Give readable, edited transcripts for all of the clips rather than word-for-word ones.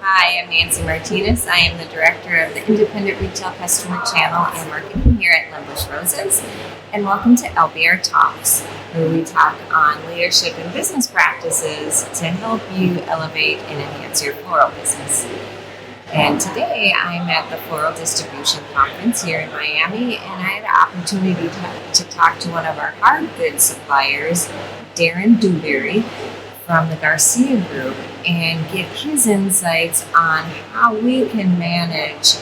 Hi, I'm Nancy Martinez. I am the Director of the Independent Retail Customer Channel and Marketing here at Limbush Roses. And welcome to LBR Talks, where we talk on leadership and business practices to help you elevate and enhance your floral business. And today I'm at the Floral Distribution Conference here in Miami, and I had the opportunity to talk to one of our hard goods suppliers, Darin Dewberry, from the Garcia Group, and get his insights on how we can manage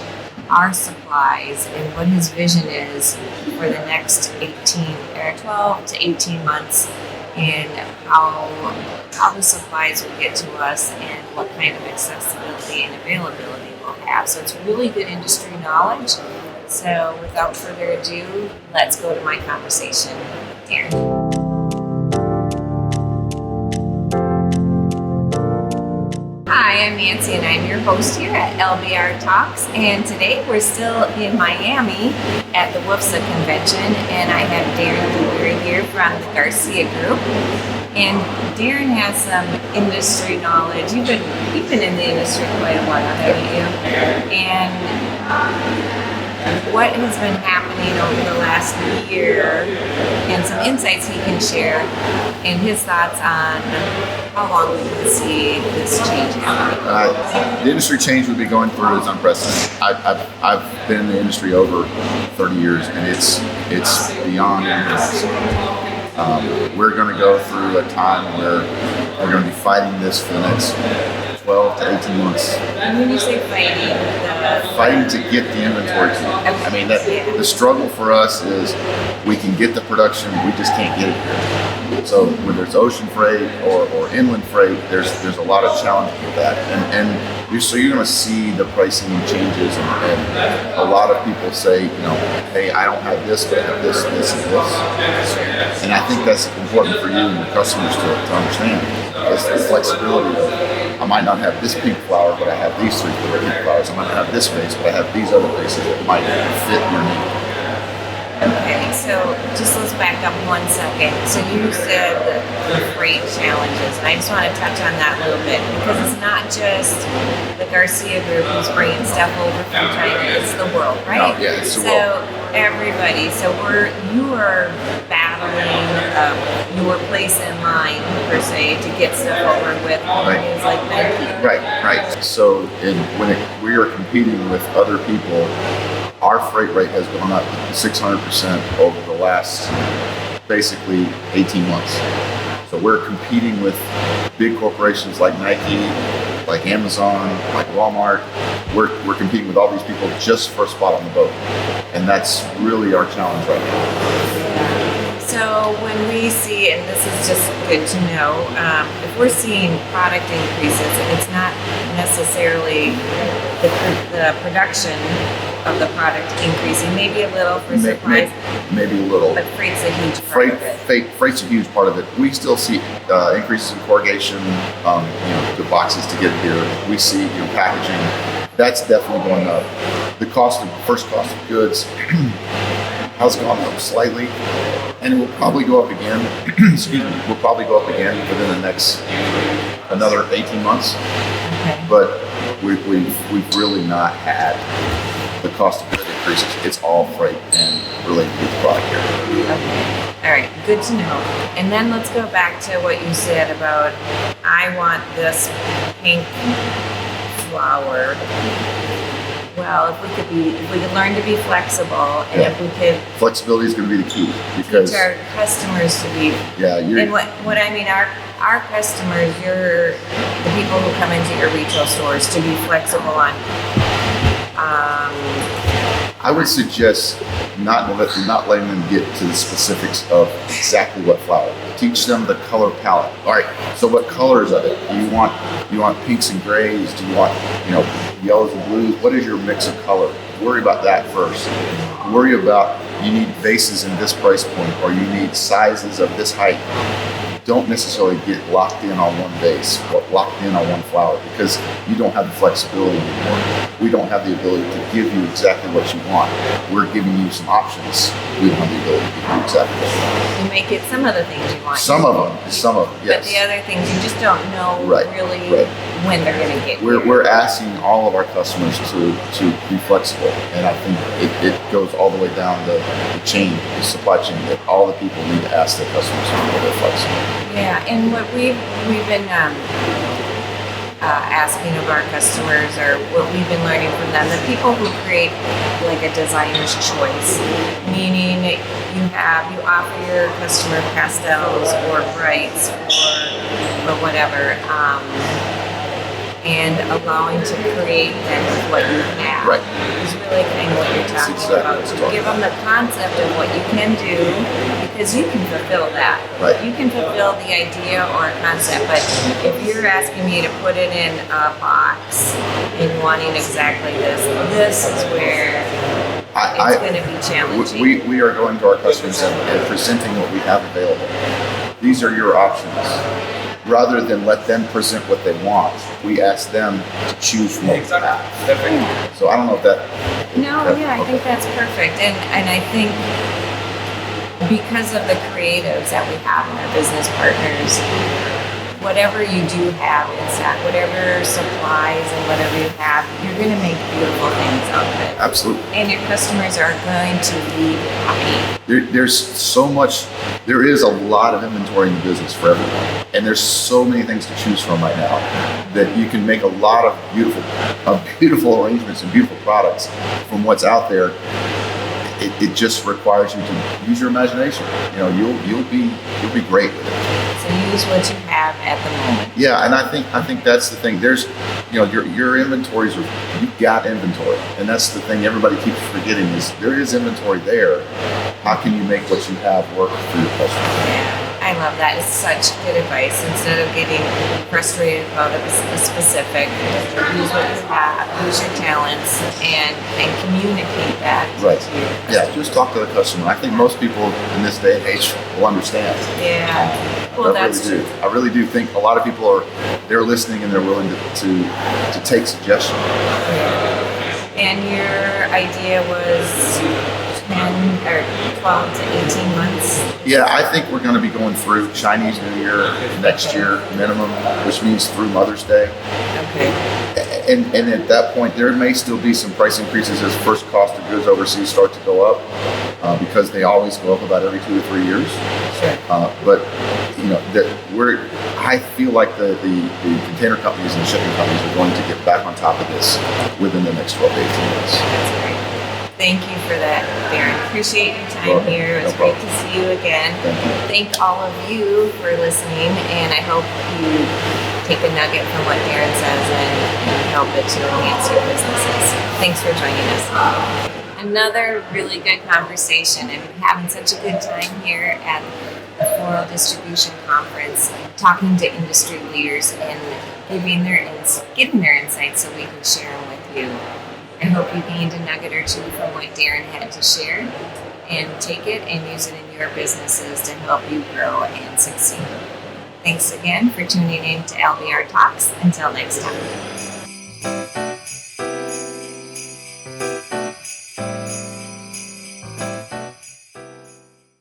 our supplies and what his vision is for the next 12 to 18 months, and how the supplies will get to us and what kind of accessibility and availability we'll have. So it's really good industry knowledge. So without further ado, let's go to my conversation with Darin. Hi, I'm Nancy and I'm your host here at LBR Talks, and today we're still in Miami at the WFSA convention, and I have Darin Dewberry here from the Garcia Group. And Darin has some industry knowledge. You've been in the industry quite a while, haven't you? And what has been happening over the last year, and some insights he can share, and his thoughts on how long we can see this change happening. The industry change we'll be going through is unprecedented. I've been in the industry over 30 years, and it's beyond endurance. We're going to go through a time where we're going to be fighting this for the next 12 to 18 months. And when you say fighting to get the inventory to you. I mean, the struggle for us is we can get the production, we just can't get it here. So when there's ocean freight or inland freight, there's a lot of challenges with that. So you're going to see the pricing changes, and a lot of people say, hey, I don't have this, but I have this, this, and this. And I think that's important for you and your customers to understand. It's the flexibility of, I might not have this pink flower, but I have these three pink flowers. I might not have this vase, but I have these other vases that might fit your need. Okay, so just let's back up 1 second. So you said the freight challenges, and I just want to touch on that a little bit, because it's not just the Garcia Group who's bringing stuff over from China, it's the world, right? No, yeah, it's the So world. everybody, you are battling your place in line, per se, to get stuff over with companies like Nike. Right. So we are competing with other people. Our freight rate has gone up 600% over the last basically 18 months. So we're competing with big corporations like Nike, like Amazon, like Walmart. We're competing with all these people just for a spot on the boat. And that's really our challenge right now. So when we see, and this is just good to know, if we're seeing product increases, it's not necessarily the production of the product increasing, maybe a little for supplies. Maybe a little. But freight's a huge part of it. Freight's a huge part of it. We still see increases in corrugation, the boxes to get here. We see packaging. That's definitely going up. The cost of goods has gone up slightly, and it will probably go up again. Excuse me. Will probably go up again within the next another 18 months. Okay. But we've really not had the cost of goods increases. It's all freight and related to the product here. Okay. All right. Good to know. And then let's go back to what you said about, I want this pink flower. Well, if we could learn to be flexible, and if we could, flexibility is going to be the key, because our customers to be. And what I mean, our customers, you're the people who come into your retail stores, to be flexible on. I would suggest not letting them get to the specifics of exactly what flower. Teach them the color palette. All right. So what colors of it? Do you want pinks and grays? Do you want yellows and blues? What is your mix of color? Worry about that first. Worry about, you need vases in this price point, or you need sizes of this height. don't necessarily get locked in on one base, locked in on one flower, because you don't have the flexibility anymore. We don't have the ability to give you exactly what you want. We're giving you some options. We don't have the ability to give you exactly what you want. You might get some of the things you want. Some of them, yes. But the other things, you just don't know really when they're going to get here. We're asking all of our customers to be flexible, and I think it goes all the way down the chain, the supply chain, that all the people need to ask their customers whether they're flexible. Yeah, and what we've been asking of our customers, or what we've been learning from them, the people who create like a designer's choice, meaning you offer your customer pastels or brights or whatever, and allowing to create them with what you have is really kind of what you're talking about. To give them the concept of what you can do, because you can fulfill that. You can fulfill the idea or concept, but if you're asking me to put it in a box and wanting exactly this is where it's going to be challenging. We are going to our customers and presenting what we have available. These are your options. Rather than let them present what they want, we ask them to choose from what we have. So I don't know if that... I think that's perfect. And I think because of the creatives that we have in our business partners, whatever you do have inside, whatever supplies and whatever you have, you're going to make beautiful things out of it. Absolutely. And your customers are going to be happy. There's so much, there is a lot of inventory in the business for everyone. And there's so many things to choose from right now that you can make a lot of beautiful arrangements and beautiful products from what's out there. It just requires you to use your imagination. You'll be great with it. So use what you have at the moment. Yeah, and I think that's the thing. There's, your inventories you've got inventory, and that's the thing everybody keeps forgetting is there is inventory there. How can you make what you have work for your customers? Yeah. I love that. It's such good advice. Instead of getting frustrated about a specific, use what you have, use your talents, and communicate that to your customers. Yeah, just talk to the customer. I think most people in this day and age will understand. Yeah. Well, that's true. I really do think a lot of people they're listening and they're willing to take suggestions. Yeah. And your idea was 10 or 12 to 18 months? Yeah, I think we're going to be going through Chinese New Year next year minimum, which means through Mother's Day. Okay. And at that point, there may still be some price increases as first cost of goods overseas start to go up, because they always go up about every 2 to 3 years. Sure. But I feel like the container companies and shipping companies are going to get back on top of this within the next 12 to 18 months. That's great. Thank you for that, Darin. Appreciate your time here. It was great to see you again. Thank all of you for listening, and I hope you take a nugget from what Darin says and help it to enhance your businesses. Thanks for joining us. Another really good conversation. I've been having such a good time here at the Floral Distribution Conference, talking to industry leaders and getting their insights so we can share them with you. I hope you gained a nugget or two from what Darin had to share, and take it and use it in your businesses to help you grow and succeed. Thanks again for tuning in to LBR Talks. Until next time.